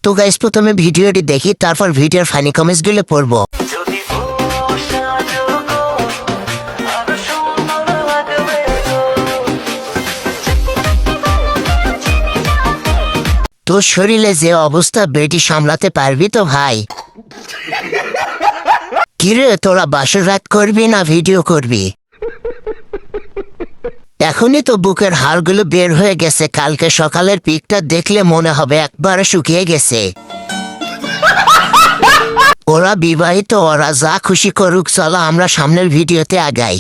তো গাইস প্রথমে ভিডিওটি দেখি, তারপর ভিডিওর ফানি কমেন্টস গুলো পড়বো। তোর শরীরে যে অবস্থা, বেটি সামলাতে পারবি তো ভাই? কিরে তোরা বাসর রাত করবি না ভিডিও করবি? এখনই তো বুকের হাড়গুলো বের হয়ে গেছে, কালকে সকালের পিকটা দেখলে মনে হবে একবারে শুকিয়ে গেছে। ওরা বিবাহিত, ওরা যা খুশি করুক, চলো আমরা সামনের ভিডিওতে আগাই।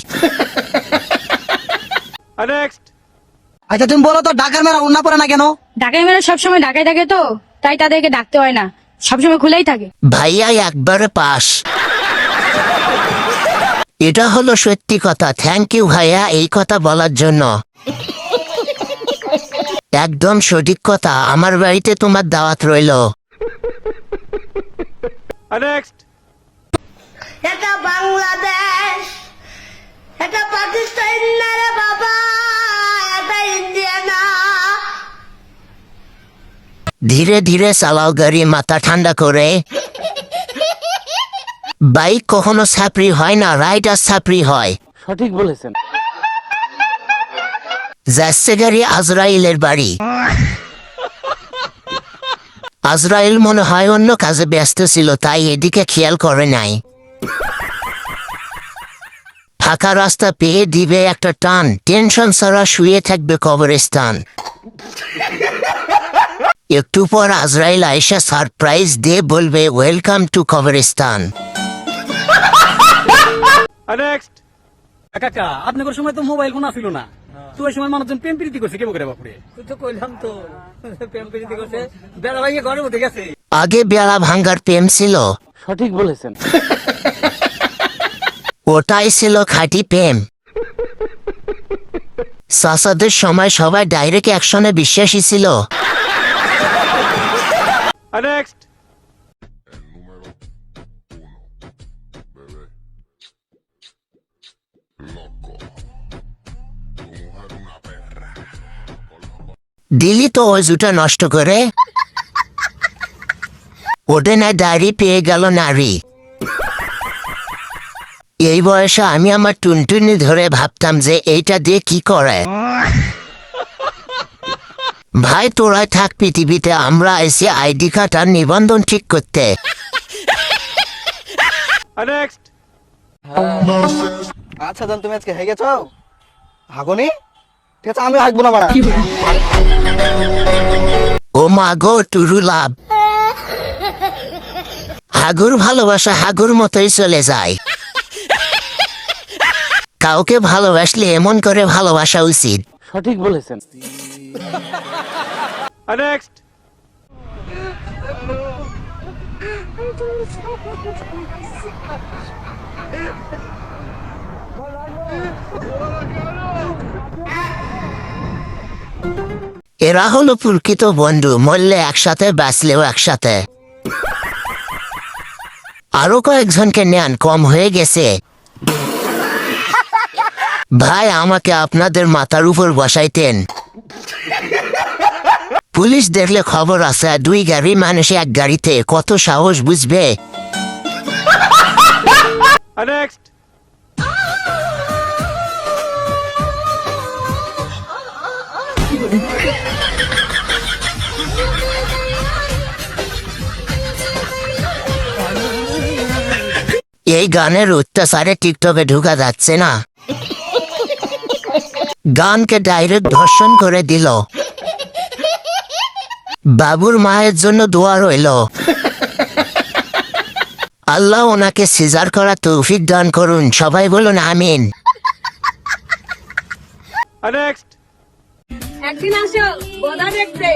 আচ্ছা তুমি বলো তো, ঢাকার মেয়েরা উন্না পড়ে না কেন? ঢাকায় মেয়েরা সবসময় ঢাকায় থাকে তো, তাই তাদেরকে ডাকতে হয় না, সবসময় খুলেই থাকে। ভাইয়া একবারে পাস। এটা হলো সত্যি কথা। থ্যাংক ইউ ভাইয়া এই কথা বলার জন্য। একদম সঠিক কথা। আমার বাড়িতে তোমার দাওয়াত রইল। এটা বাংলাদেশ, এটা পাকিস্তান না রে বাবা, এটা ইন্ডিয়া না। ধীরে ধীরে চালাও গাড়ি, মাথা ঠান্ডা করে। বাইক কখনো ছাপরি হয় না, রাইডার ছাপরি হয়। সঠিক বলেছেন। যাচ্ছে গাড়ি আজরাইলের বাড়ি। আজরাইল মনে হয় অন্য কাজে ব্যস্ত ছিল, তাই এদিকে খেয়াল করে নাই। ফাঁকা রাস্তা পেয়ে দিবে একটা টান, টেনশন ছাড়া শুয়ে থাকবে কবরস্থান। একটু পর আজরাইল আয়েশা সারপ্রাইজ দিয়ে বলবে ওয়েলকাম টু কবরস্থান। কাকা আপনাদের সময় তো মোবাইল ফোন ছিল না, তো ওই সময় মানুষজন প্রেম প্রীতি করছে কেমন করে বাপুরে? তুই তো কইলাম তো প্রেম প্রীতি করছে, বেলা ভাইয়ে ঘরের মধ্যে গেছে। আগে বেলা ভাঙ্গার প্রেম ছিল। সঠিক বলেছেন। ওটাই ছিল খাঁটি প্রেম। চাচাদের সময় সবাই ডাইরেক্ট অ্যাকশনে বিশ্বাসী ছিল। দিলি তো অজুটা নষ্ট করে। ওটা না দাড়ি পেয়ে গেল নারী। এই বয়সে আমি আমার টুনটুনি ধরে ভাবতাম যে এইটা দিয়ে কি করে। ভাই তোরাই থাক পৃথিবীতে, আমরা এসে আইডি কার্ড আর নিবন্ধন ঠিক করতে। আচ্ছা জান, তুমি আজকে হেগে গেছো? হাগনি? ঠিক আছে, আমি হাগবো না বাড়া। ও মা গো টুরু লাভ। হাগুর ভালোবাসা হাগুর মতোই চলে যায়। কাউকে ভালোবাসলে এমন করে ভালোবাসা উচিত। সঠিক বলেছেন। এরা হলো প্রকৃত বন্ধু, মরলে একসাথে বাঁচলেও একসাথে। আরো কয়েকজনকে নেন, কম হয়ে গেছে। ভাই আমাকে আপনাদের মাথার উপর বসাইতেন। পুলিশ দেখলে খবর আছে, দুই গাড়ি মানুষ এক গাড়িতে, কত সাহস বুঝবে। এই গানের অত্যাচারে টিকটকে ঢুকা যাচ্ছে না। গানকে ডাইরেক্ট ধর্ষণ করে দিল। বাবুর মায়ের জন্য দোয়া রইল। আল্লাহ ওনাকে সিজার করা তৌফিক দান করুন, সবাই বলুন আমিন। একদিন আসো গোদা দেখতে,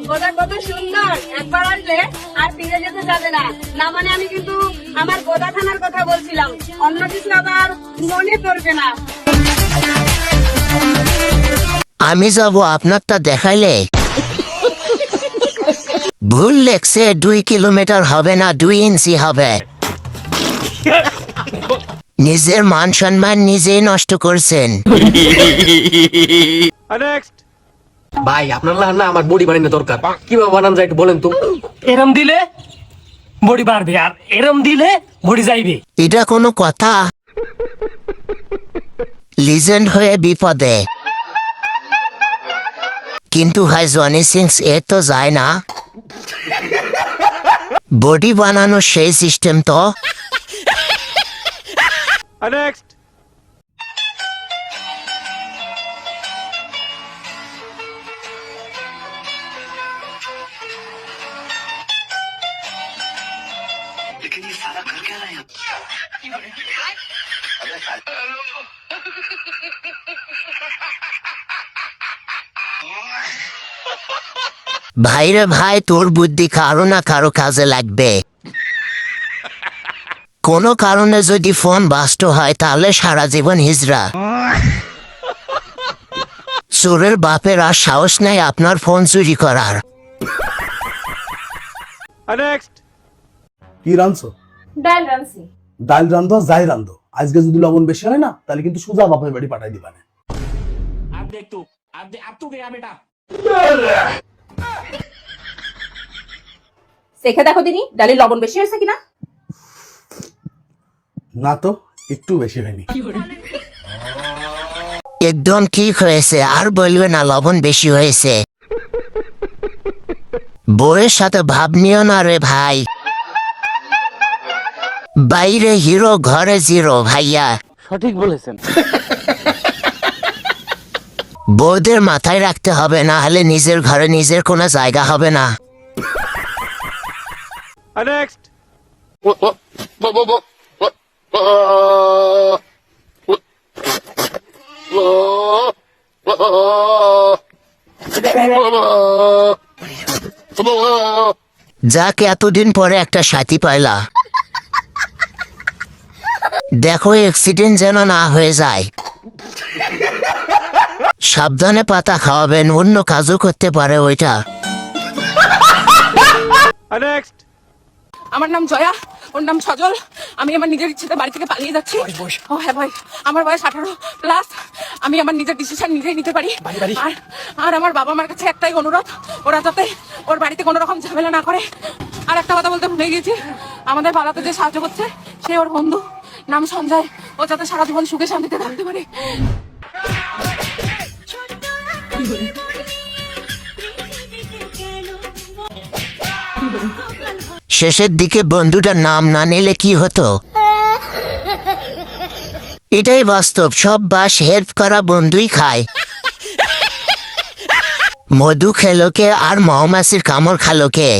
গোদা কত সুন্দর, একবার আসলে আর ফিরে যেতে যাবে না। না মানে আমি কিন্তু আমার গোদা খানার কথা বলছিলাম, অন্য কিছু আবার মনে করবে না। আমি যাব আপনারটা দেখাইলে। ভুল লেখছে, 2 কিলোমিটার হবে না, 2 ইঞ্চি হবে। নিজের মান সম্মান নিজেই নষ্ট করছেন। ভাই আপনার না আমার বডি বানানো দরকার, কিভাবে বানান যায় একটু বলেন তো। এরম দিলে বডি বাড়বে আর এরম দিলে বডি যাইবে। এটা কোনো কথা? লিজেন্ড হয়ে বিপদে। কিন্তু ভাই জনি সিংস এ তো যায় না। বডি বানানো সেই সিস্টেম তো। নেক্সট। ভাইরে ভাই, তোর বুদ্ধি কারো না কারো কাজে লাগবে। কোনো কারণে যদি ফোন বাস্ট হয় তাহলে সারা জীবন হিজড়া। চোরের বাপের আর সাহস নাই আপনার ফোন চুরি করার। নেক্সট। কি রাঁধছো? ডাল রান্সি। ডাল রান্ধো আর যাই রান্ধো, আজকে যদি লবণ বেশি হয় না তাহলে কিন্তু সোজা বাপের বাড়ি পাঠাই দিবা না। দেখে দেখো দিনি ডালে লবণ বেশি হয়েছে কিনা। না তো, একটু বেশি হয়নি। একদম ঠিক হয়েছে, আর বলবে না লবণ বেশি হয়েছে। বউয়ের সাথে ভাব নিও না রে ভাই। বাইরে হিরো ঘরে জিরো ভাইয়া। সঠিক বলেছেন। বউদের মাথায় রাখতে হবে, না হলে নিজের ঘরে নিজের কোনো জায়গা হবে না। নেক্সট। যাকে এতদিন পরে একটা সাথী পাইলা, দেখো অ্যাক্সিডেন্ট যেন না হয়ে যায়। সাবধানে পাতা খাওয়াবেন, অন্য কাজও করতে পারে ওইটা। নেক্সট। আমার নাম জয়া, ওর নাম সজল। আমি আমার নিজের ইচ্ছেতে বাড়ি থেকে পালিয়ে যাচ্ছি। ও হ্যাঁ ভাই, আমার বয়স 18+। আমি আমার নিজের ডিসিশন নিজেই নিতে পারি। আর আমার বাবা মার কাছে একটাই অনুরোধ, ওরা যাতে ওর বাড়িতে কোনো রকম ঝামেলা না করে। আর একটা কথা বলতে ভুলে গিয়েছি, আমাদের পালাতে যে সাহায্য করছে সে ওর বন্ধু, নাম সঞ্জয়। ও যাতে সারা জীবন সুখে শান্তিতে থাকতে পারে। শেষের দিকে বন্ধুটার নাম না নিলে কি হতো? এটাই বাস্তব, সব বাস হেল্প করা বন্ধুই খায়। মধু খেলো কে আর মৌমাছির কামড় খালো কে?